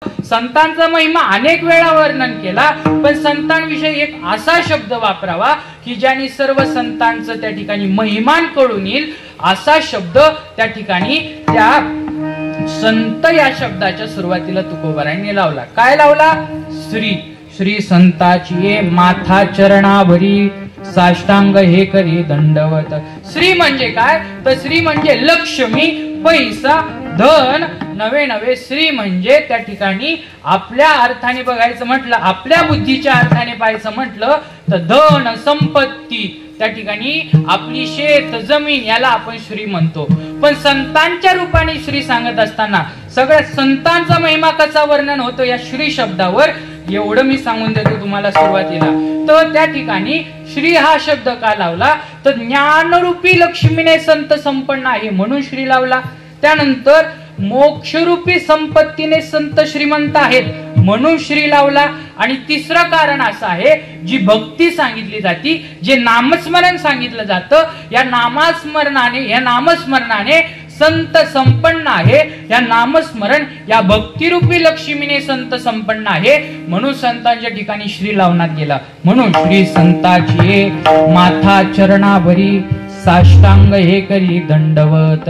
संतांचा महिमा अनेक वेळा वर्णन केला, पण संतांविषयी एक असा शब्द वापरावा की ज्याने सर्व संतांचं त्या ठिकाणी महिमान कळून येईल, असा शब्द त्या ठिकाणी त्या संत या शब्दाच्या सुरुवातीला तुकोबारायांनी लावला. काय लावला? श्री. श्री संताची माथा चरणाभरी साष्टांग हे करी दंडवत. श्री म्हणजे काय? तर श्री म्हणजे लक्ष्मी, पैसा, धन. नवे नवे श्री म्हणजे त्या ठिकाणी आपल्या अर्थाने बघायचं म्हटलं, आपल्या बुद्धीच्या अर्थाने पाहायचं म्हटलं तर धन, संपत्ती, त्या ठिकाणी आपली शेत जमीन, याला आपण श्री म्हणतो. पण संतांच्या रूपाने श्री सांगत असताना सगळ्या संतांचा महिमा कसा वर्णन होतो या श्री शब्दावर, एवढं मी सांगून देतो तुम्हाला सुरुवातीला. तर त्या ठिकाणी श्री हा शब्द का लावला? तर ज्ञानरूपी लक्ष्मीने संत संपन्न आहे म्हणून श्री लावला. त्यानंतर मोक्षरूपी संपत्तीने संत श्रीमंत आहेत म्हणून श्री लावला. आणि तिसरं कारण असं आहे, जी भक्ती सांगितली जाती, जे नामस्मरण सांगितलं जातं, या नामस्मरणाने संत संपन्न आहे. या नामस्मरण या भक्तिरूपी लक्ष्मीने संत संपन्न आहे म्हणून संतांच्या ठिकाणी श्री लावण्यात गेला. म्हणून श्री संताची माथा चरणाभरी साष्टांग हे करी दंडवत.